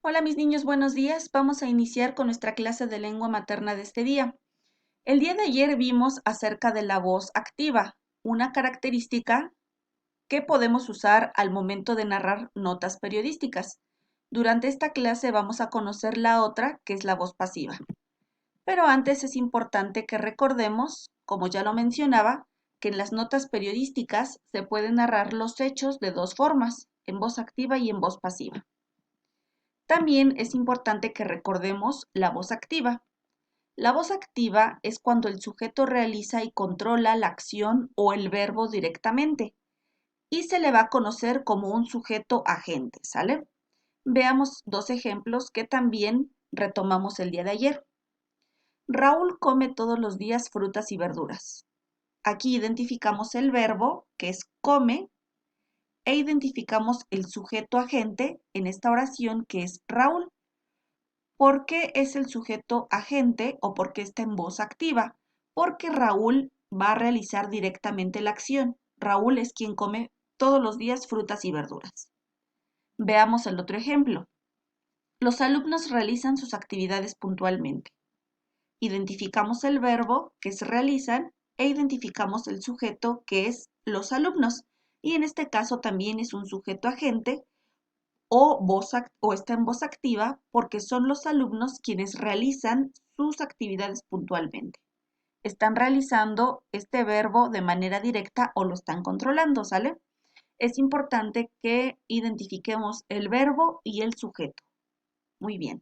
Hola mis niños, buenos días. Vamos a iniciar con nuestra clase de lengua materna de este día. El día de ayer vimos acerca de la voz activa, una característica que podemos usar al momento de narrar notas periodísticas. Durante esta clase vamos a conocer la otra, que es la voz pasiva. Pero antes es importante que recordemos, como ya lo mencionaba, que en las notas periodísticas se pueden narrar los hechos de dos formas, en voz activa y en voz pasiva. También es importante que recordemos la voz activa. La voz activa es cuando el sujeto realiza y controla la acción o el verbo directamente y se le va a conocer como un sujeto agente, ¿sale? Veamos dos ejemplos que también retomamos el día de ayer. Raúl come todos los días frutas y verduras. Aquí identificamos el verbo, que es come, e identificamos el sujeto agente en esta oración, que es Raúl. ¿Por qué es el sujeto agente o por qué está en voz activa? Porque Raúl va a realizar directamente la acción. Raúl es quien come todos los días frutas y verduras. Veamos el otro ejemplo. Los alumnos realizan sus actividades puntualmente. Identificamos el verbo, que es realizan, e identificamos el sujeto, que es los alumnos. Y en este caso también es un sujeto agente o está en voz activa porque son los alumnos quienes realizan sus actividades puntualmente. Están realizando este verbo de manera directa o lo están controlando, ¿sale? Es importante que identifiquemos el verbo y el sujeto. Muy bien.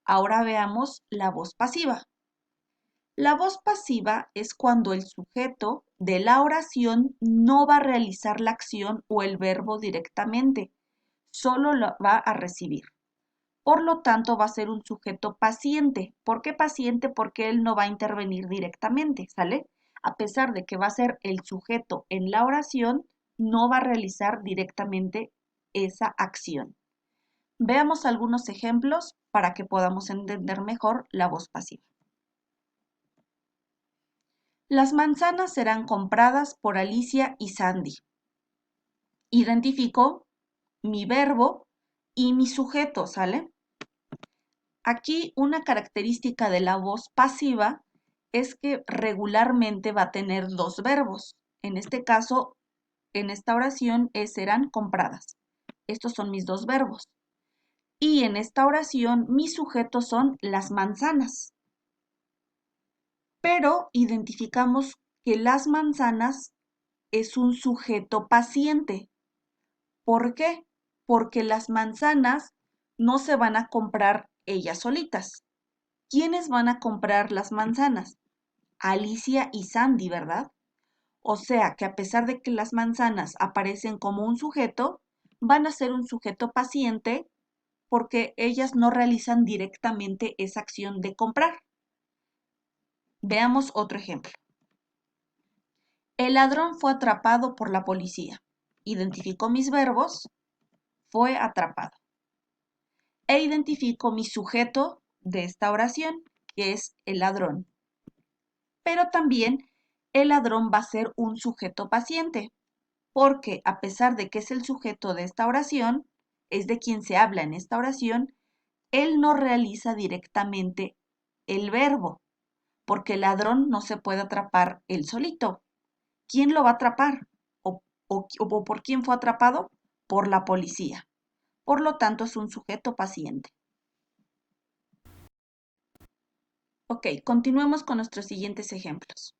Ahora veamos la voz pasiva. La voz pasiva es cuando el sujeto de la oración no va a realizar la acción o el verbo directamente, solo lo va a recibir. Por lo tanto, va a ser un sujeto paciente. ¿Por qué paciente? Porque él no va a intervenir directamente, ¿sale? A pesar de que va a ser el sujeto en la oración, no va a realizar directamente esa acción. Veamos algunos ejemplos para que podamos entender mejor la voz pasiva. Las manzanas serán compradas por Alicia y Sandy. Identifico mi verbo y mi sujeto, ¿sale? Aquí una característica de la voz pasiva es que regularmente va a tener dos verbos. En este caso, en esta oración serán compradas. Estos son mis dos verbos. Y en esta oración, mis sujetos son las manzanas. Pero identificamos que las manzanas es un sujeto paciente. ¿Por qué? Porque las manzanas no se van a comprar ellas solitas. ¿Quiénes van a comprar las manzanas? Alicia y Sandy, ¿verdad? O sea que a pesar de que las manzanas aparecen como un sujeto, van a ser un sujeto paciente porque ellas no realizan directamente esa acción de comprar. Veamos otro ejemplo. El ladrón fue atrapado por la policía. Identifico mis verbos, fue atrapado. E identifico mi sujeto de esta oración, que es el ladrón. Pero también el ladrón va a ser un sujeto paciente, porque a pesar de que es el sujeto de esta oración, es de quien se habla en esta oración, él no realiza directamente el verbo, porque el ladrón no se puede atrapar él solito. ¿Quién lo va a atrapar? ¿O por quién fue atrapado? Por la policía. Por lo tanto, es un sujeto paciente. Ok, continuemos con nuestros siguientes ejemplos.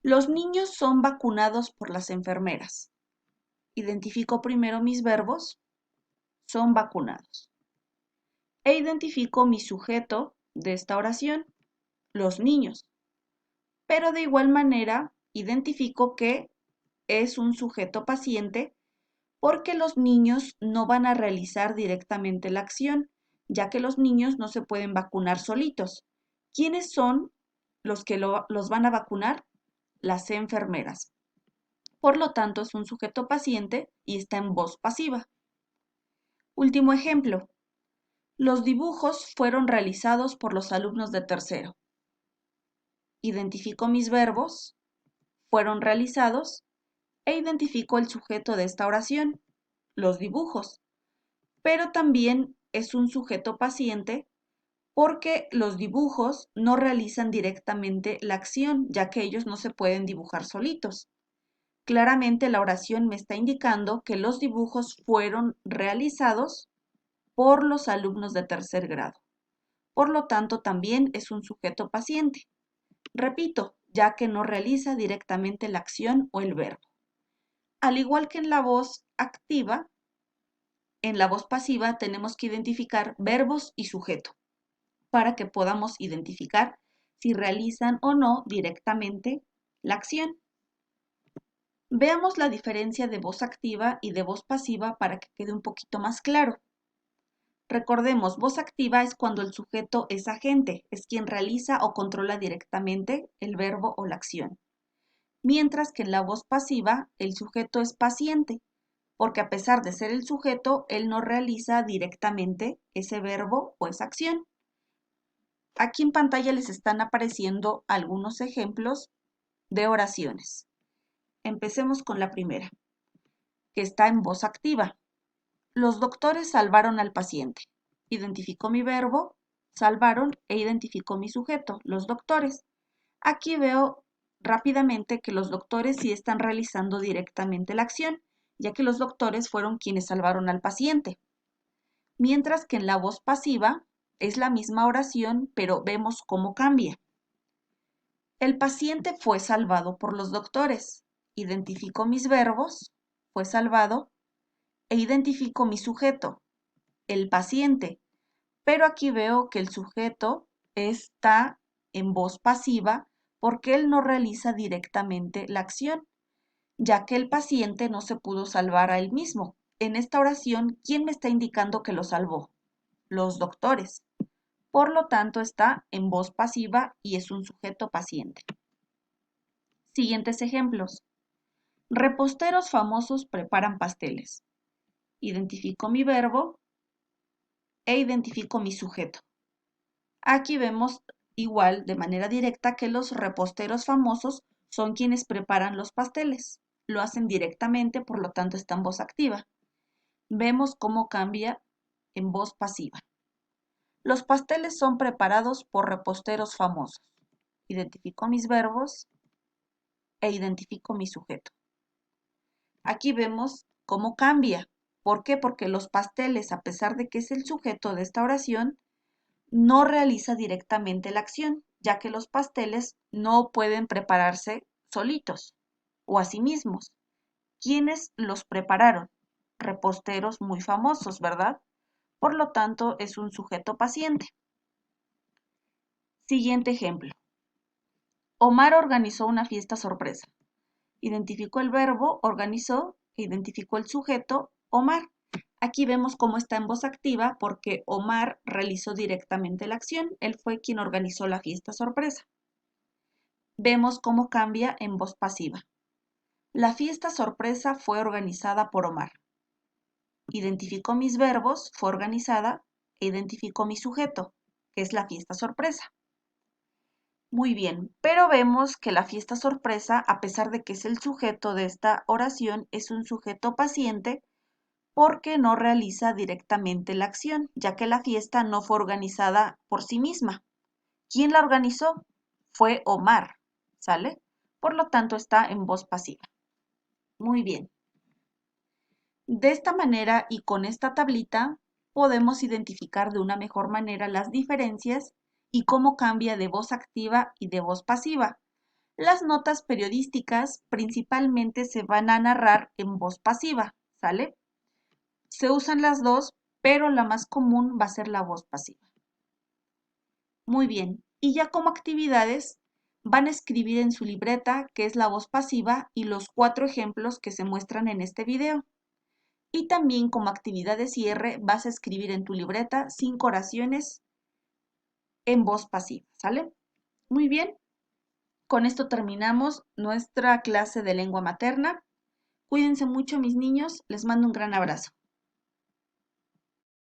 Los niños son vacunados por las enfermeras. Identifico primero mis verbos, son vacunados. E identifico mi sujeto de esta oración, los niños. Pero de igual manera, identifico que es un sujeto paciente porque los niños no van a realizar directamente la acción, ya que los niños no se pueden vacunar solitos. ¿Quiénes son los que los van a vacunar? Las enfermeras. Por lo tanto, es un sujeto paciente y está en voz pasiva. Último ejemplo. Los dibujos fueron realizados por los alumnos de tercero. Identifico mis verbos, fueron realizados, e identifico el sujeto de esta oración, los dibujos, pero también es un sujeto paciente porque los dibujos no realizan directamente la acción, ya que ellos no se pueden dibujar solitos. Claramente la oración me está indicando que los dibujos fueron realizados por los alumnos de tercer grado. Por lo tanto, también es un sujeto paciente. Repito, ya que no realiza directamente la acción o el verbo. Al igual que en la voz activa, en la voz pasiva tenemos que identificar verbos y sujeto para que podamos identificar si realizan o no directamente la acción. Veamos la diferencia de voz activa y de voz pasiva para que quede un poquito más claro. Recordemos, voz activa es cuando el sujeto es agente, es quien realiza o controla directamente el verbo o la acción. Mientras que en la voz pasiva, el sujeto es paciente, porque a pesar de ser el sujeto, él no realiza directamente ese verbo o esa acción. Aquí en pantalla les están apareciendo algunos ejemplos de oraciones. Empecemos con la primera, que está en voz activa. Los doctores salvaron al paciente. Identifico mi verbo, salvaron, e identifico mi sujeto, los doctores. Aquí veo rápidamente que los doctores sí están realizando directamente la acción, ya que los doctores fueron quienes salvaron al paciente. Mientras que en la voz pasiva es la misma oración, pero vemos cómo cambia. El paciente fue salvado por los doctores. Identifico mis verbos, fue salvado, e identifico mi sujeto, el paciente. Pero aquí veo que el sujeto está en voz pasiva porque él no realiza directamente la acción, ya que el paciente no se pudo salvar a él mismo. En esta oración, ¿quién me está indicando que lo salvó? Los doctores. Por lo tanto, está en voz pasiva y es un sujeto paciente. Siguientes ejemplos. Reposteros famosos preparan pasteles. Identifico mi verbo e identifico mi sujeto. Aquí vemos igual de manera directa que los reposteros famosos son quienes preparan los pasteles. Lo hacen directamente, por lo tanto está en voz activa. Vemos cómo cambia en voz pasiva. Los pasteles son preparados por reposteros famosos. Identifico mis verbos e identifico mi sujeto. Aquí vemos cómo cambia. ¿Por qué? Porque los pasteles, a pesar de que es el sujeto de esta oración, no realiza directamente la acción, ya que los pasteles no pueden prepararse solitos o a sí mismos. ¿Quiénes los prepararon? Reposteros muy famosos, ¿verdad? Por lo tanto, es un sujeto paciente. Siguiente ejemplo. Omar organizó una fiesta sorpresa. Identificó el verbo, organizó, e identificó el sujeto, Omar. Aquí vemos cómo está en voz activa porque Omar realizó directamente la acción. Él fue quien organizó la fiesta sorpresa. Vemos cómo cambia en voz pasiva. La fiesta sorpresa fue organizada por Omar. Identificó mis verbos, fue organizada, e identificó mi sujeto, que es la fiesta sorpresa. Muy bien, pero vemos que la fiesta sorpresa, a pesar de que es el sujeto de esta oración, es un sujeto paciente porque no realiza directamente la acción, ya que la fiesta no fue organizada por sí misma. ¿Quién la organizó? Fue Omar, ¿sale? Por lo tanto, está en voz pasiva. Muy bien. De esta manera y con esta tablita podemos identificar de una mejor manera las diferencias y cómo cambia de voz activa y de voz pasiva. Las notas periodísticas principalmente se van a narrar en voz pasiva, ¿sale? Se usan las dos, pero la más común va a ser la voz pasiva. Muy bien, y ya como actividades van a escribir en su libreta qué es la voz pasiva y los 4 ejemplos que se muestran en este video. Y también como actividad de cierre vas a escribir en tu libreta 5 oraciones en voz pasiva, ¿sale? Muy bien, con esto terminamos nuestra clase de lengua materna. Cuídense mucho mis niños, les mando un gran abrazo.